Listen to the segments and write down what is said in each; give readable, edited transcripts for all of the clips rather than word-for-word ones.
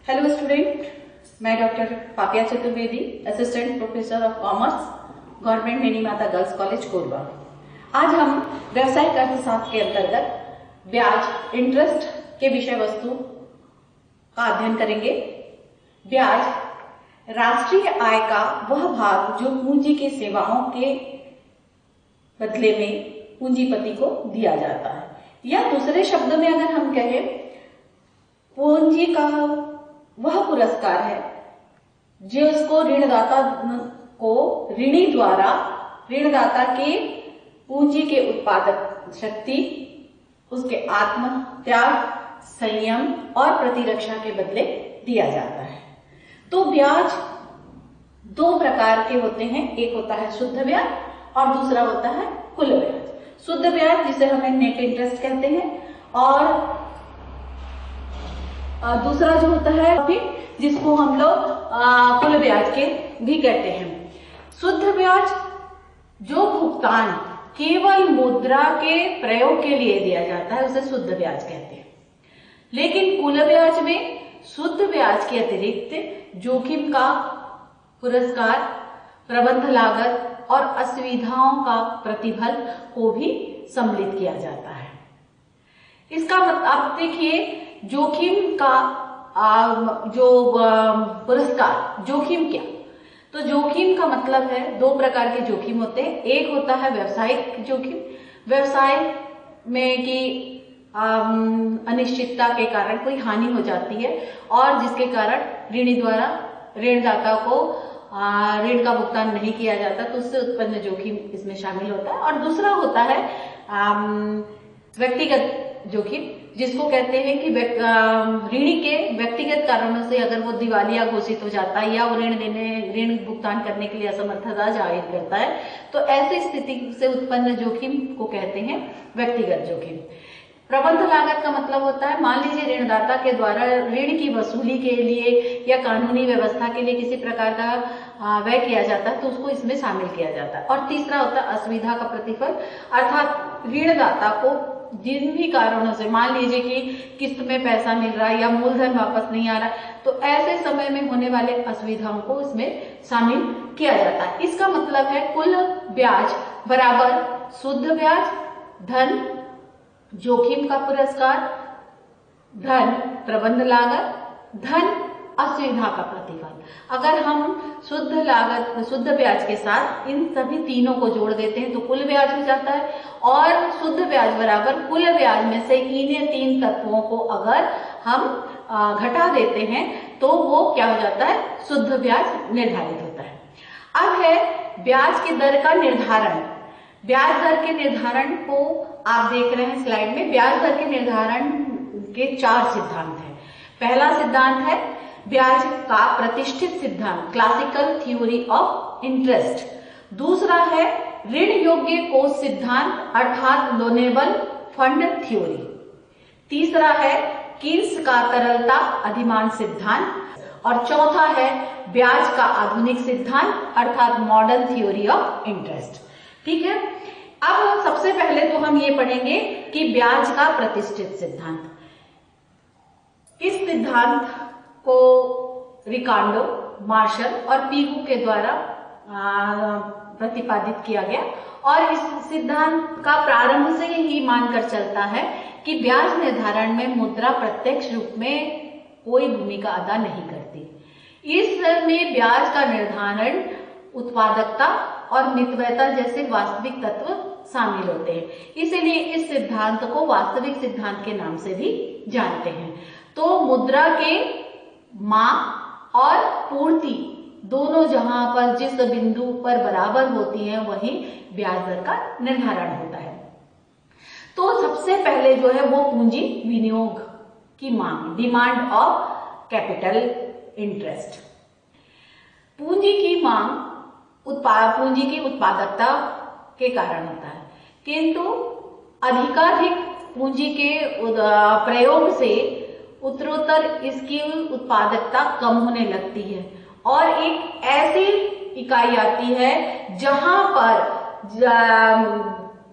Hello student, मैं doctor Papia Chaturvedi, assistant professor of commerce, government Meri Mata girls college Korba. आज हम व्यावसायिक अर्थशास्त्र के अंतर्गत ब्याज इंटरेस्ट के विषय वस्तु का अध्ययन करेंगे। ब्याज राष्ट्रीय आय का वह भाग जो पूंजी की सेवाओं के बदले में पूंजीपति को दिया जाता है, या दूसरे शब्द में अगर हम कहें, पूंजी का वह पुरस्कार है जिसको ऋणदाता को ऋणी द्वारा ऋणदाता के पूंजी के उत्पादक शक्ति, उसके आत्म त्याग, संयम और प्रतिरक्षा के बदले दिया जाता है। तो ब्याज दो प्रकार के होते हैं, एक होता है शुद्ध ब्याज और दूसरा होता है कुल ब्याज। शुद्ध ब्याज जिसे हमें नेट इंटरेस्ट कहते हैं, और दूसरा जो होता है जिसको हम लोग कुल ब्याज के भी कहते हैं। शुद्ध ब्याज जो भुगतान केवल मुद्रा के प्रयोग के लिए दिया जाता है उसे शुद्ध ब्याज कहते हैं। लेकिन कुल ब्याज में शुद्ध ब्याज के अतिरिक्त जोखिम का पुरस्कार, प्रबंध लागत और असुविधाओं का प्रतिफल को भी सम्मिलित किया जाता है। इसका मतलब आप देखिए, जोखिम का जो पुरस्कार, जोखिम क्या? तो जोखिम का मतलब है दो प्रकार के जोखिम होते हैं। एक होता है व्यवसायिक जोखिम, व्यवसाय में कि अनिश्चितता के कारण कोई हानि हो जाती है और जिसके कारण ऋणी द्वारा ऋणदाता को ऋण का भुगतान नहीं किया जाता, तो उससे उत्पन्न जोखिम इसमें शामिल होता है। और दूसरा होता है व्यक्तिगत जोखिम, जिसको कहते हैं कि ऋणी के व्यक्तिगत कारणों से अगर वो दिवालिया घोषित हो जाता है या वो ऋण भुगतान करने के लिए असमर्थता जाहिर करता है, तो ऐसी स्थिति से उत्पन्न जोखिम को कहते हैं व्यक्तिगत जोखिम। प्रबंध लागत का मतलब होता है, मान लीजिए ऋणदाता के द्वारा ऋण की वसूली के लिए या कानूनी व्यवस्था के लिए किसी प्रकार का व्यय किया जाता है, तो उसको इसमें शामिल किया जाता है। और तीसरा होता है असुविधा का प्रतिफल, अर्थात ऋणदाता को जिन भी कारणों से, मान लीजिए कि किस्त में पैसा मिल रहा है या मूलधन वापस नहीं आ रहा, तो ऐसे समय में होने वाले असुविधाओं को इसमें शामिल किया जाता है। इसका मतलब है कुल ब्याज बराबर शुद्ध ब्याज धन जोखिम का पुरस्कार धन प्रबंध लागत धन असुविधा का प्रतिफल। अगर हम शुद्ध ब्याज के साथ इन सभी तीनों को जोड़ देते हैं तो कुल ब्याज हो जाता है, और शुद्ध ब्याज बराबर कुल ब्याज में से इन्हीं तीन तत्वों को अगर हम घटा देते हैं तो वो क्या हो जाता है, शुद्ध ब्याज निर्धारित होता है। अब है ब्याज की दर का निर्धारण। ब्याज दर के निर्धारण को आप देख रहे हैं स्लाइड में। ब्याज दर के निर्धारण के 4 सिद्धांत हैं। पहला सिद्धांत है ब्याज का प्रतिष्ठित सिद्धांत, क्लासिकल थ्योरी ऑफ इंटरेस्ट। दूसरा है ऋण योग्य कोष सिद्धांत, अर्थात लोनेबल फंड थ्योरी। तीसरा है कीन्स का तरलता अधिमान सिद्धांत, और चौथा है ब्याज का आधुनिक सिद्धांत, अर्थात मॉडर्न थ्योरी ऑफ इंटरेस्ट। ठीक है, अब सबसे पहले तो हम ये पढ़ेंगे कि ब्याज का प्रतिष्ठित सिद्धांत। इस सिद्धांत को रिकार्डो, मार्शल और पीगू के द्वारा प्रतिपादित किया गया, और इस सिद्धांत का प्रारंभ से ही मानकर चलता है कि ब्याज निर्धारण में मुद्रा प्रत्यक्ष रूप में कोई भूमिका अदा नहीं करती। इसमें ब्याज का निर्धारण उत्पादकता और मितव्ययता जैसे वास्तविक तत्व शामिल होते हैं। इसलिए इस सिद्धांत को वास्तविक सिद्धांत के नाम से भी जानते हैं। तो मुद्रा के मांग और पूर्ति दोनों जहां पर जिस बिंदु पर बराबर होती हैं, वही ब्याज दर का निर्धारण होता है। तो सबसे पहले जो है वो पूंजी विनियोग की मांग, डिमांड ऑफ कैपिटल इंटरेस्ट। पूंजी की मांग पूंजी की उत्पादकता के कारण होता है, किंतु अधिकाधिक पूंजी के प्रयोग से उत्तरोत्तर इसकी उत्पादकता कम होने लगती है, और एक ऐसी इकाई आती है जहां पर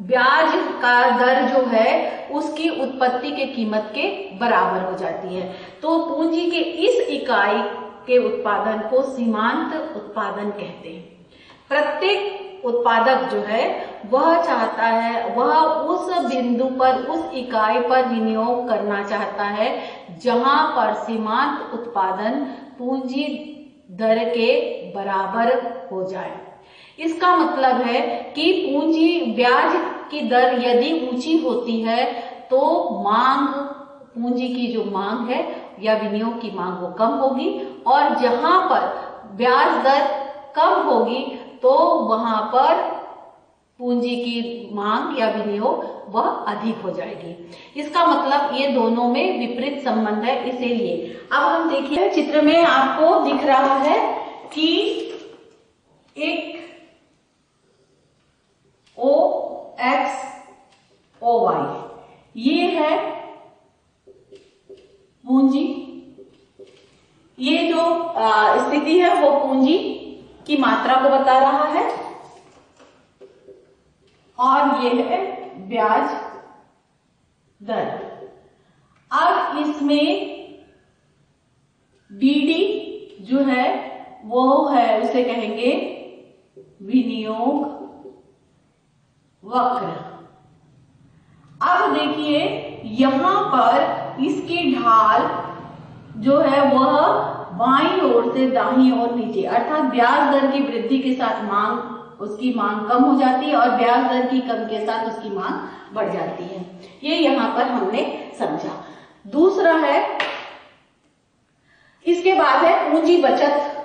ब्याज का दर जो है उसकी उत्पत्ति के कीमत के बराबर हो जाती है। तो पूंजी के इस इकाई के उत्पादन को सीमांत उत्पादन कहते हैं। प्रत्येक उत्पादक जो है वह चाहता है, वह उस बिंदु पर, उस इकाई पर विनियोग करना चाहता है जहां पर सीमांत उत्पादन पूंजी दर के बराबर हो जाए। इसका मतलब है कि पूंजी ब्याज की दर यदि ऊंची होती है तो मांग, पूंजी की जो मांग है या विनियोग की मांग वो कम होगी, और जहां पर ब्याज दर कम होगी तो वहां पर पूंजी की मांग या विनियोग वह अधिक हो जाएगी। इसका मतलब ये दोनों में विपरीत संबंध है। इसीलिए अब हम देखिए चित्र में आपको दिख रहा है कि एक OX OY ये है पूंजी, ये जो स्थिति है वो पूंजी की मात्रा को बता रहा है, और ये है ब्याज दर। अब इसमें BD जो है वो है, उसे कहेंगे विनियोग वक्र। अब देखिए यहां पर इसकी ढाल जो है वह बाईं ओर से दाहिनी ओर नीचे, अर्थात ब्याज दर की वृद्धि के साथ मांग, उसकी मांग कम हो जाती है और ब्याज दर की कम के साथ उसकी मांग बढ़ जाती है। ये यहां पर हमने समझा। दूसरा है, इसके बाद है पूंजी बचत।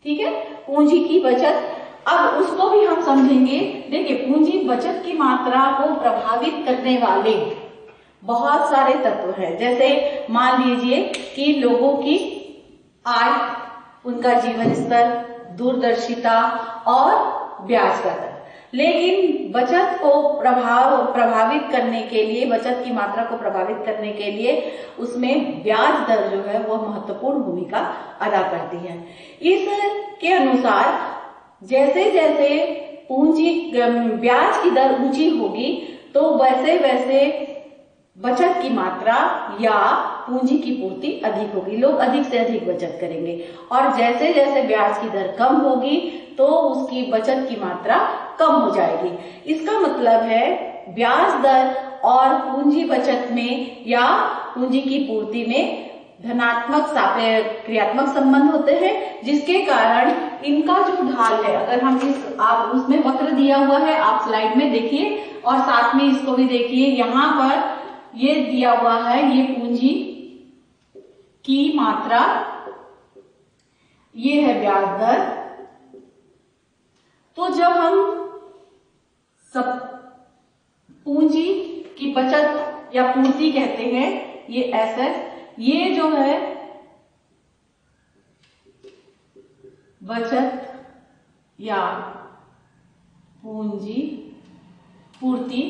ठीक है, पूंजी की बचत, अब उसको भी हम समझेंगे। देखिए पूंजी बचत की मात्रा को प्रभावित करने वाले बहुत सारे तत्व हैं। जैसे मान लीजिए कि लोगों की आय, उनका जीवन स्तर, दूरदर्शिता और ब्याज का दर। लेकिन बचत को प्रभावित करने के लिए, बचत की मात्रा को प्रभावित करने के लिए उसमें ब्याज दर जो है वह महत्वपूर्ण भूमिका अदा करती है। इसके अनुसार जैसे जैसे पूंजी ब्याज की दर ऊंची होगी तो वैसे वैसे बचत की मात्रा या पूंजी की पूर्ति अधिक होगी, लोग अधिक से अधिक बचत करेंगे। और जैसे जैसे ब्याज की दर कम होगी तो उसकी बचत की मात्रा कम हो जाएगी। इसका मतलब है ब्याज दर और पूंजी बचत में या पूंजी की पूर्ति में धनात्मक क्रियात्मक संबंध होते हैं, जिसके कारण इनका जो ढाल है, अगर हम आप उसमें वक्र दिया हुआ है, आप स्लाइड में देखिए और साथ में इसको भी देखिए। यहां पर ये दिया हुआ है, ये पूंजी की मात्रा, ये है ब्याज दर। तो जब हम सब पूंजी की बचत या पूर्ति कहते हैं, ये एसेट, ये जो है बचत या पूंजी पूर्ति,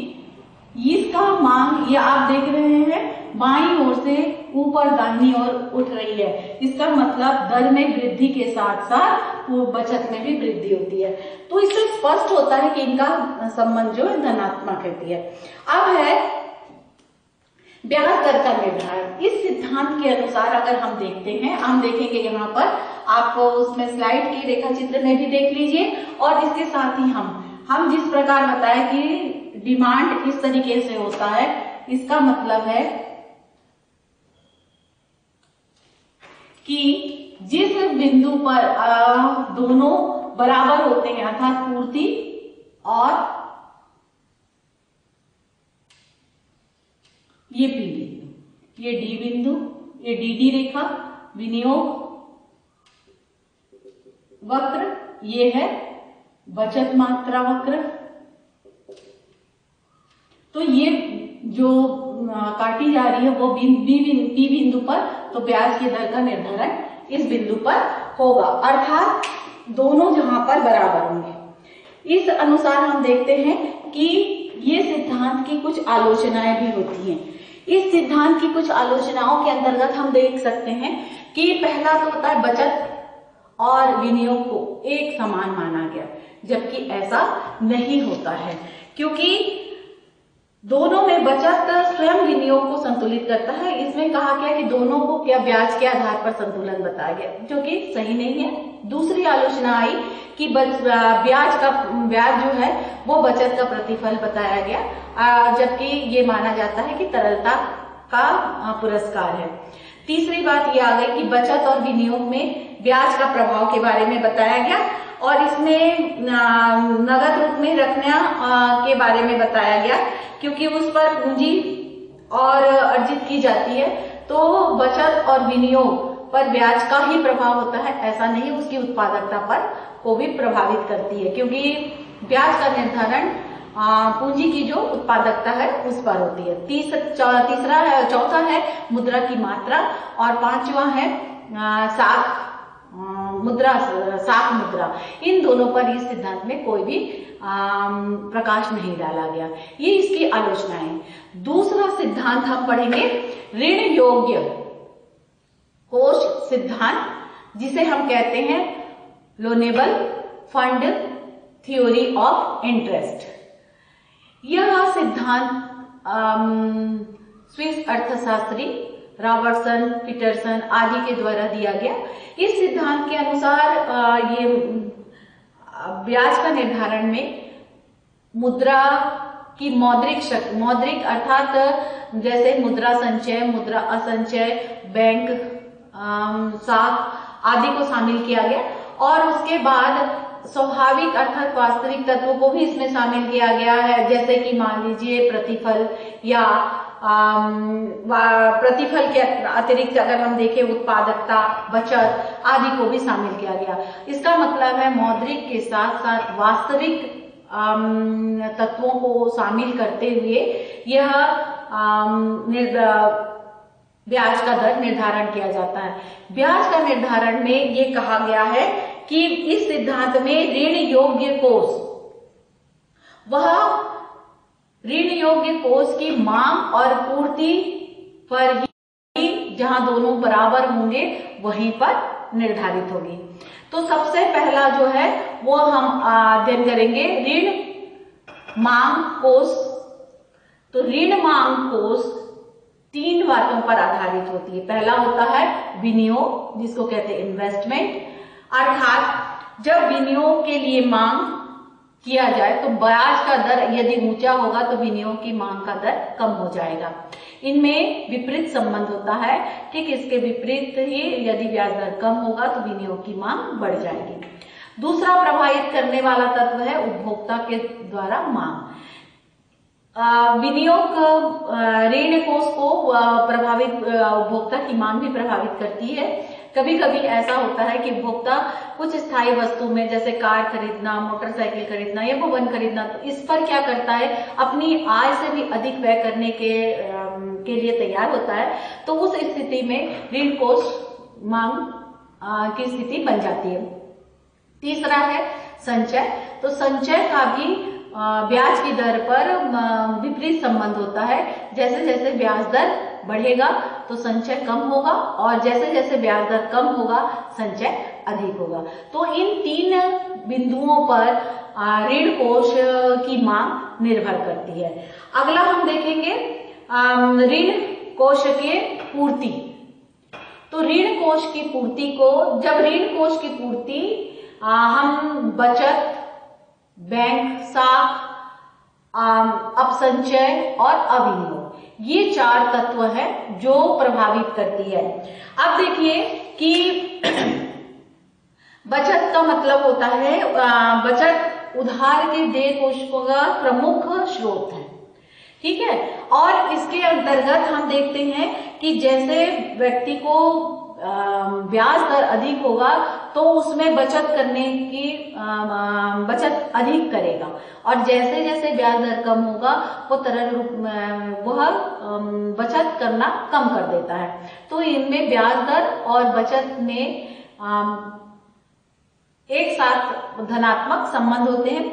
इसका मांग ये आप देख रहे हैं बाईं ओर से ऊपर दाहिनी ओर उठ रही है। इसका मतलब दर में वृद्धि के साथ साथ वो बचत में भी वृद्धि होती है। तो इससे स्पष्ट होता है कि इनका संबंध जो है धनात्मक रहती है। अब है ब्याज दर का निर्धारण। इस सिद्धांत के अनुसार अगर हम देखते हैं, हम देखेंगे यहाँ पर, आप उसमें स्लाइड की रेखा चित्र में भी देख लीजिए, और इसके साथ ही हम जिस प्रकार बताए कि डिमांड इस तरीके से होता है, इसका मतलब है कि जिस बिंदु पर दोनों बराबर होते हैं, अर्थात पूर्ति और ये पी बिंदु, ये डी बिंदु, ये डी रेखा, विनियोग वक्र, ये है बचत मात्रा वक्र। तो ये जो काटी जा रही है वो पी बिंदु पर, तो ब्याज की दर का निर्धारण इस बिंदु पर होगा, अर्थात दोनों जहां पर बराबर होंगे। इस अनुसार हम देखते हैं कि ये सिद्धांत की कुछ आलोचनाएं भी होती हैं। इस सिद्धांत की कुछ आलोचनाओं के अंतर्गत हम देख सकते हैं कि पहला तो होता है बचत और विनियोग को एक समान माना गया, जबकि ऐसा नहीं होता है। क्योंकि दोनों में बचत स्वयं विनियोग को संतुलित करता है। इसमें कहा गया कि दोनों को क्या ब्याज के आधार पर संतुलन बताया गया, जो कि सही नहीं है। दूसरी आलोचना आई कि ब्याज जो है वो बचत का प्रतिफल बताया गया, जबकि ये माना जाता है कि तरलता का पुरस्कार है। तीसरी बात ये आ गई कि बचत और विनियोग में ब्याज का प्रभाव के बारे में बताया गया, और इसमें नगद रूप में रखने के बारे में बताया गया, क्योंकि उस पर पूंजी और अर्जित की जाती है। तो बचत और विनियोग पर ब्याज का ही प्रभाव होता है, ऐसा नहीं, उसकी उत्पादकता पर को भी प्रभावित करती है, क्योंकि ब्याज का निर्धारण पूंजी की जो उत्पादकता है उस पर होती है। चौथा है मुद्रा की मात्रा, और पांचवा है साख मुद्रा। इन दोनों पर इस सिद्धांत में कोई भी प्रकाश नहीं डाला गया। ये इसकी आलोचना है। दूसरा सिद्धांत हम पढ़ेंगे ऋण योग्य कोष सिद्धांत, जिसे हम कहते हैं loanable fund theory of interest. यह सिद्धांत स्विस अर्थशास्त्री रॉबर्टसन, पीटरसन आदि के द्वारा दिया गया। इस सिद्धांत के अनुसार ये ब्याज का निर्धारण में मुद्रा की मौद्रिक अर्थात जैसे मुद्रा संचय, मुद्रा असंचय, बैंक, साख आदि को शामिल किया गया, और उसके बाद स्वाभाविक अर्थात वास्तविक तत्वों को भी इसमें शामिल किया गया है, जैसे कि मान लीजिए प्रतिफल, या प्रतिफल के अतिरिक्त अगर हम देखें उत्पादकता, बचत आदि को भी शामिल किया गया। इसका मतलब है मौद्रिक के साथ साथ वास्तविक तत्वों को शामिल करते हुए यह ब्याज का दर निर्धारण किया जाता है। ब्याज का निर्धारण में ये कहा गया है कि इस सिद्धांत में ऋण योग्य कोष, वह ऋण योग्य कोष की मांग और पूर्ति पर ही, जहां दोनों बराबर होंगे वहीं पर निर्धारित होगी। तो सबसे पहला जो है वो हम अध्ययन करेंगे ऋण मांग कोष। तो ऋण मांग कोष 3 बातों पर आधारित होती है। पहला होता है विनियोग, जिसको कहते हैं इन्वेस्टमेंट, अर्थात जब विनियोग के लिए मांग किया जाए तो ब्याज का दर यदि ऊंचा होगा तो विनियोग की मांग का दर कम हो जाएगा। इनमें विपरीत संबंध होता है। ठीक इसके विपरीत ही यदि ब्याज दर कम होगा तो विनियोग की मांग बढ़ जाएगी। दूसरा प्रभावित करने वाला तत्व है उपभोक्ता के द्वारा मांग। विनियोग ऋण कोष को उपभोक्ता की मांग भी प्रभावित करती है। कभी कभी ऐसा होता है कि उपभोक्ता कुछ स्थायी वस्तु में, जैसे कार खरीदना, मोटरसाइकिल खरीदना या भवन खरीदना, तो इस पर क्या करता है, अपनी आय से भी अधिक व्यय करने के लिए तैयार होता है। तो उस स्थिति में ऋण कोष मांग की स्थिति बन जाती है। तीसरा है संचय। तो संचय का भी ब्याज की दर पर विपरीत संबंध होता है। जैसे जैसे ब्याज दर बढ़ेगा तो संचय कम होगा, और जैसे जैसे ब्याज दर कम होगा संचय अधिक होगा। तो इन 3 बिंदुओं पर ऋण कोष की मांग निर्भर करती है। अगला हम देखेंगे ऋण कोष के पूर्ति। तो ऋण कोष की पूर्ति को, जब ऋण कोष की पूर्ति हम बचत, बैंक, साख, अपसंचय और अविनियोग, ये 4 तत्व हैं जो प्रभावित करती है। अब देखिए कि बचत का मतलब होता है, बचत उधार के देय कोषों का प्रमुख स्रोत है। ठीक है, और इसके अंतर्गत हम देखते हैं कि जैसे व्यक्ति को ब्याज दर अधिक होगा तो उसमें बचत करने की बचत अधिक करेगा, और जैसे जैसे ब्याज दर कम होगा वो वह बचत करना कम कर देता है। तो इनमें ब्याज दर और बचत में एक साथ धनात्मक संबंध होते हैं।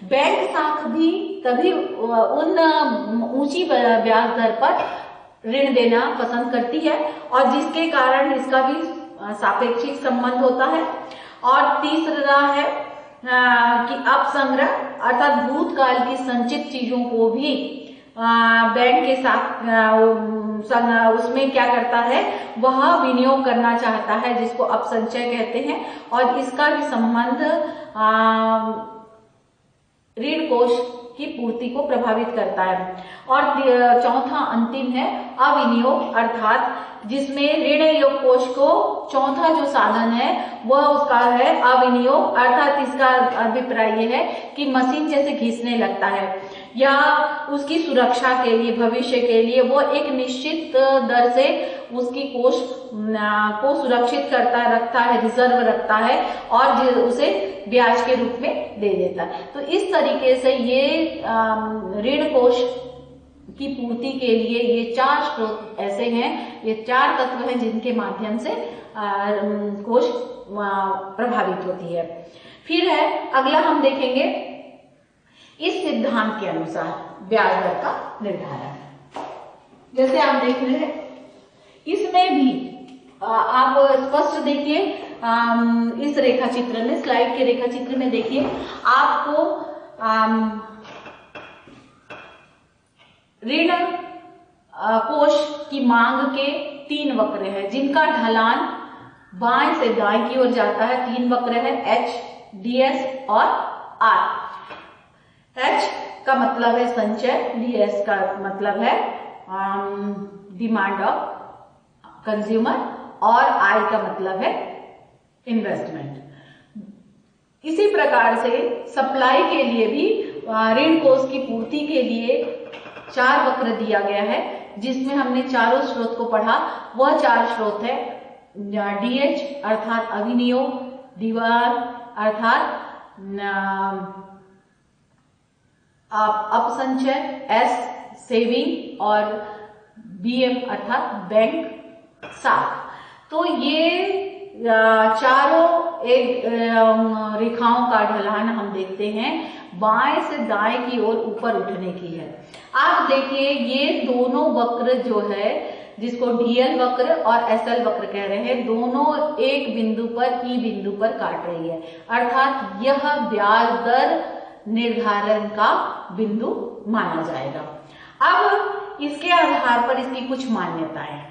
बैंक साख भी कभी उन ऊंची ब्याज दर पर ऋण देना पसंद करती है, और जिसके कारण इसका भी सापेक्षिक संबंध होता है। और तीसरा है कि अपसंग्रह अर्थात भूतकाल की संचित चीजों को भी बैंक के साथ उसमें क्या करता है, वह विनियोग करना चाहता है, जिसको अपसंचय कहते हैं। और इसका भी संबंध ऋण कोष की पूर्ति को प्रभावित करता है। और चौथा अंतिम है अविनियोग, अर्थात जिसमें ऋण योग कोष को चौथा जो साधन है वह उसका है अविनियोग, अर्थात इसका अभिप्राय यह है कि मशीन जैसे घिसने लगता है या उसकी सुरक्षा के लिए, भविष्य के लिए वो एक निश्चित दर से उसकी कोष को सुरक्षित रखता है, रिजर्व रखता है और उसे ब्याज के रूप में दे देता है। तो इस तरीके से ये ऋण कोष की पूर्ति के लिए ये 4 स्रोत ऐसे हैं, ये 4 तत्व हैं जिनके माध्यम से कोष प्रभावित होती है। फिर है अगला, हम देखेंगे इस सिद्धांत के अनुसार ब्याज दर का निर्धारण। जैसे आप देख रहे हैं, इसमें भी आप स्पष्ट देखिए, इस रेखा चित्र में, स्लाइड के रेखा चित्र में देखिए, आपको ऋण कोष की मांग के 3 वक्र हैं, जिनका ढलान बाएं से दाएं की ओर जाता है। 3 वक्र है, एच, डीएस और आर। एच का मतलब है संचय, डीएस का मतलब है डिमांड ऑफ कंज्यूमर और आई का मतलब है इन्वेस्टमेंट। इसी प्रकार से सप्लाई के लिए भी ऋण कोष की पूर्ति के लिए 4 वक्र दिया गया है, जिसमें हमने चारों स्रोत को पढ़ा। वह 4 स्रोत है डीएच अर्थात अविनियोग, दीवार अर्थात अपसंचय, एस सेविंग और बीएम अर्थात बैंक साख। तो ये चारों एक रेखाओं का ढलान हम देखते हैं बाएं से दाएं की ओर ऊपर उठने की है। आप देखिए ये दोनों वक्र जो है, जिसको डीएल वक्र और एसएल वक्र कह रहे हैं, दोनों एक बिंदु पर, ई बिंदु पर काट रही है, अर्थात यह ब्याज दर निर्धारण का बिंदु माना जाएगा। अब इसके आधार पर इसकी कुछ मान्यताएं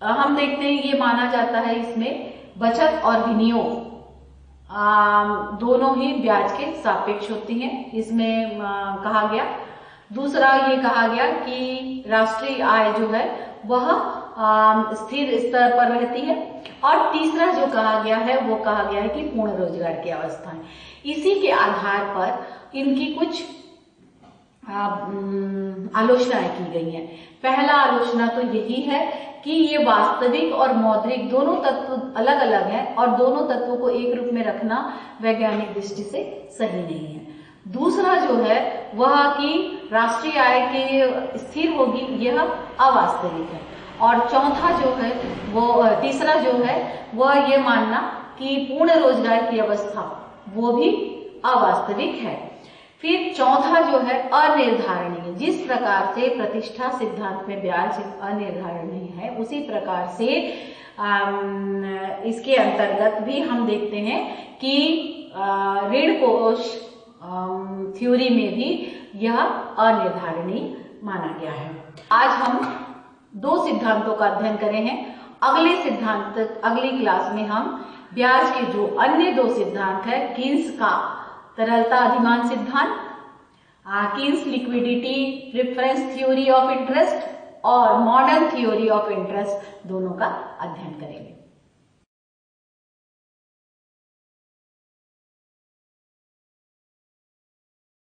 हम देखते हैं। ये माना जाता है इसमें बचत और विनियोग दोनों ही ब्याज के सापेक्ष होती हैं, इसमें कहा गया। दूसरा ये कहा गया कि राष्ट्रीय आय जो है वह स्थिर स्तर पर रहती है। और तीसरा जो कहा गया है वो कहा गया है कि पूर्ण रोजगार की अवस्था है। इसी के आधार पर इनकी कुछ आलोचनाएं की गई हैं। पहला आलोचना तो यही है कि ये वास्तविक और मौद्रिक दोनों तत्व अलग अलग हैं और दोनों तत्वों को एक रूप में रखना वैज्ञानिक दृष्टि से सही नहीं है। दूसरा जो है वह कि राष्ट्रीय आय की स्थिर होगी, यह अवास्तविक है। और चौथा जो है वो, तीसरा जो है वह ये मानना कि पूर्ण रोजगार की अवस्था वो भी अवास्तविक है। फिर चौथा जो है अनिर्धारणीय, जिस प्रकार से प्रतिष्ठा सिद्धांत में ब्याज अनिर्धारणीय है, उसी प्रकार से इसके अंतर्गत भी हम देखते हैं कि ऋण कोष थ्योरी में भी यह अनिर्धारणीय माना गया है। आज हम 2 सिद्धांतों का अध्ययन करे हैं। अगली क्लास में हम ब्याज के जो अन्य 2 सिद्धांत है, कीन्स का तरलता अधिमान सिद्धांत, Keynes liquidity preference theory of interest और मॉडर्न थ्योरी ऑफ इंटरेस्ट, दोनों का अध्ययन करेंगे।